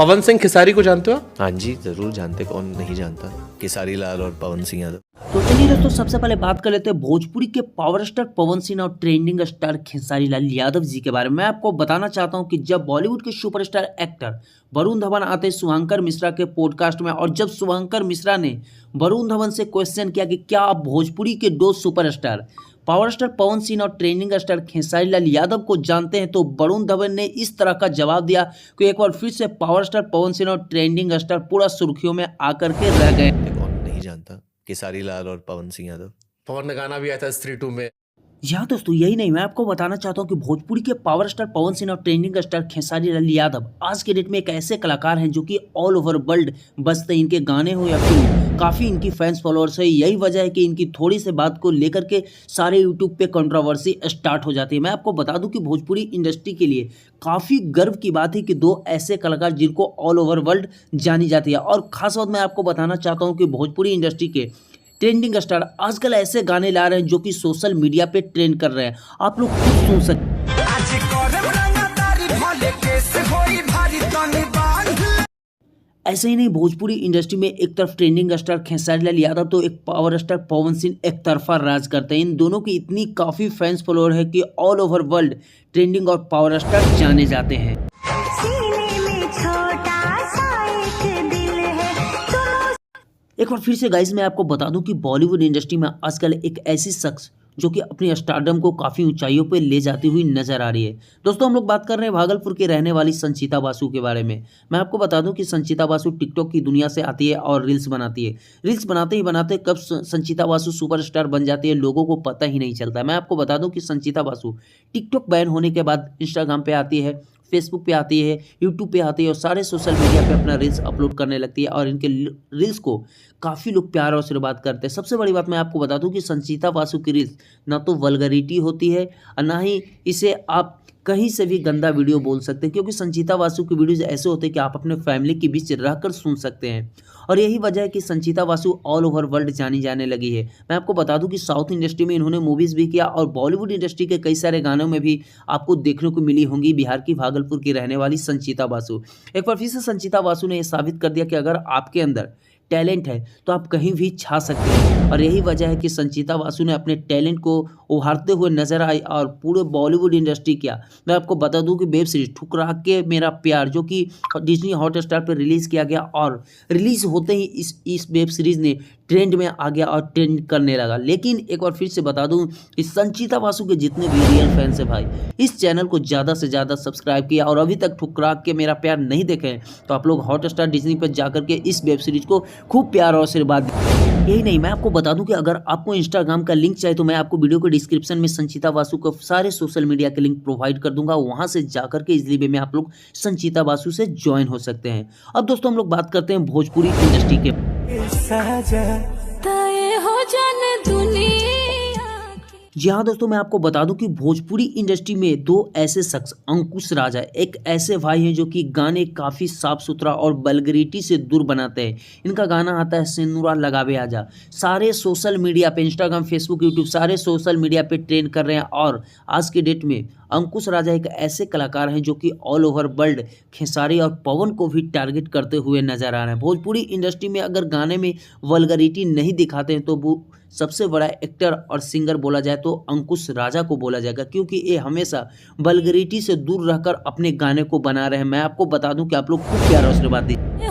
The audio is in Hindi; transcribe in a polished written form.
पवन सिंह खेसारी को जानते हो आप? हाँ जी, जरूर जानते, कौन नहीं जानता खेसारी लाल और पवन सिंह यादव। तो चलिए दोस्तों, सबसे पहले बात कर लेते हैं भोजपुरी के पावर स्टार पवन सिंह और ट्रेंडिंग स्टार खेसारी लाल यादव जी के बारे में। मैं आपको बताना चाहता हूं कि जब बॉलीवुड के सुपरस्टार एक्टर वरुण धवन आते शुभंकर मिश्रा के पॉडकास्ट में, और जब शुभंकर मिश्रा ने वरुण धवन से क्वेश्चन किया कि क्या आप भोजपुरी के दो superstar power star Pawan Singh और ट्रेंडिंग स्टार खेसारी लाल यादव को जानते हैं, तो वरुण धवन ने इस तरह का जवाब दिया कि एक बार फिर से पावर स्टार पवन सिंह और ट्रेंडिंग स्टार पूरा सुर्खियों में आकर के रह गए। कौन नहीं जानता खेसारी लाल और पवन सिंह यादव। पवन ने गाना भी आया था स्त्री 2 में। यहाँ दोस्तों यही नहीं, मैं आपको बताना चाहता हूँ कि भोजपुरी के पावर स्टार पवन सिंह और ट्रेंडिंग स्टार खेसारी लाल यादव आज के डेट में एक ऐसे कलाकार हैं जो कि ऑल ओवर वर्ल्ड बजते हैं। इनके गाने हो या फिल्म, काफ़ी इनकी फैंस फॉलोअर्स है। यही वजह है कि इनकी थोड़ी सी बात को लेकर के सारे यूट्यूब पे कंट्रोवर्सी स्टार्ट हो जाती है। मैं आपको बता दूं कि भोजपुरी इंडस्ट्री के लिए काफ़ी गर्व की बात है कि दो ऐसे कलाकार जिनको ऑल ओवर वर्ल्ड जानी जाती है। और खास बात मैं आपको बताना चाहता हूँ कि भोजपुरी इंडस्ट्री के ट्रेंडिंग स्टार आजकल ऐसे गाने ला रहे हैं जो कि सोशल मीडिया पे ट्रेंड कर रहे हैं। आप लोग खुद सुन सकते हैं। ऐसे ही नहीं, भोजपुरी इंडस्ट्री में एक तरफ ट्रेंडिंग स्टार खेसारी लाल यादव तो एक पावर स्टार पवन सिंह एक तरफा राज करते हैं। इन दोनों की इतनी काफ़ी फैंस फॉलोअर है कि ऑल ओवर वर्ल्ड ट्रेंडिंग और पावर स्टार जाने जाते हैं। एक बार फिर से गाइस मैं आपको बता दूं कि बॉलीवुड इंडस्ट्री में आजकल एक ऐसी शख्स जो कि अपनी स्टारडम को काफ़ी ऊंचाइयों पे ले जाती हुई नजर आ रही है। दोस्तों हम लोग बात कर रहे हैं भागलपुर के रहने वाली संचिता बासु के बारे में। मैं आपको बता दूं कि संचिता बासु टिकटॉक की दुनिया से आती है और रील्स बनाती है। रील्स बनाते ही बनाते कब संचिता बासु सुपरस्टार बन जाती है लोगों को पता ही नहीं चलता। मैं आपको बता दूं कि संचिता बासु टिकटॉक बैन होने के बाद इंस्टाग्राम पे आती है, फेसबुक पे आती है, यूट्यूब पे आती है और सारे सोशल मीडिया पे अपना रील्स अपलोड करने लगती है और इनके रील्स को काफ़ी लोग प्यार और आशीर्वाद करते हैं। सबसे बड़ी बात मैं आपको बता दूं कि संचिता बासु की रील्स ना तो वल्गरिटी होती है और ना ही इसे आप कहीं से भी गंदा वीडियो बोल सकते हैं, क्योंकि संचिता बासु की वीडियोज ऐसे होते हैं कि आप अपने फैमिली के बीच रहकर सुन सकते हैं। और यही वजह है कि संचिता बासु ऑल ओवर वर्ल्ड जानी जाने लगी है। मैं आपको बता दूं कि साउथ इंडस्ट्री में इन्होंने मूवीज़ भी किया और बॉलीवुड इंडस्ट्री के कई सारे गानों में भी आपको देखने को मिली होंगी बिहार की भागलपुर की रहने वाली संचिता बासु। एक बार फिर से संचिता बासु ने यह साबित कर दिया कि अगर आपके अंदर टैलेंट है तो आप कहीं भी छा सकते हैं। और यही वजह है कि संचिता बासु ने अपने टैलेंट को उभारते हुए नजर आई और पूरे बॉलीवुड इंडस्ट्री किया। मैं आपको बता दूं कि वेब सीरीज ठुकरा के मेरा प्यार जो कि डिज्नी हॉटस्टार पर रिलीज़ किया गया और रिलीज़ होते ही इस वेब सीरीज़ ने ट्रेंड में आ गया और ट्रेंड करने लगा। लेकिन एक बार फिर से बता दूं कि संचिता बासु के जितने भी रियल फैंस हैं भाई, इस चैनल को ज़्यादा से ज़्यादा सब्सक्राइब किया और अभी तक ठुकरा के मेरा प्यार नहीं देखे तो आप लोग हॉटस्टार डिज्नी पर जाकर के इस वेब सीरीज को खूब प्यार और आशीर्वाद। यही नहीं, मैं आपको बता दूं कि अगर आपको इंस्टाग्राम का लिंक चाहिए तो मैं आपको वीडियो के डिस्क्रिप्शन में संचिता बासु को सारे सोशल मीडिया के लिंक प्रोवाइड कर दूंगा। वहां से जाकर के इजली वे में आप लोग संचिता बासु से ज्वाइन हो सकते हैं। अब दोस्तों हम लोग बात करते हैं भोजपुरी इंडस्ट्री के। जी हाँ दोस्तों, मैं आपको बता दूं कि भोजपुरी इंडस्ट्री में दो ऐसे शख्स अंकुश राजा एक ऐसे भाई हैं जो कि गाने काफ़ी साफ सुथरा और वल्गरिटी से दूर बनाते हैं। इनका गाना आता है सिंदूरा लगावे आजा, सारे सोशल मीडिया पे इंस्टाग्राम, फेसबुक, यूट्यूब सारे सोशल मीडिया पे ट्रेंड कर रहे हैं। और आज के डेट में अंकुश राजा एक ऐसे कलाकार हैं जो कि ऑल ओवर वर्ल्ड खेसारी और पवन को भी टारगेट करते हुए नजर आ रहे हैं। भोजपुरी इंडस्ट्री में अगर गाने में वल्गरिटी नहीं दिखाते हैं तो वो सबसे बड़ा एक्टर और सिंगर बोला जाए तो अंकुश राजा को बोला जाएगा, क्योंकि ये हमेशा वल्गरिटी से दूर रहकर अपने गाने को बना रहे हैं। मैं आपको बता दूं कि आप लोग खूब प्यार और आशीर्वाद दीजिए।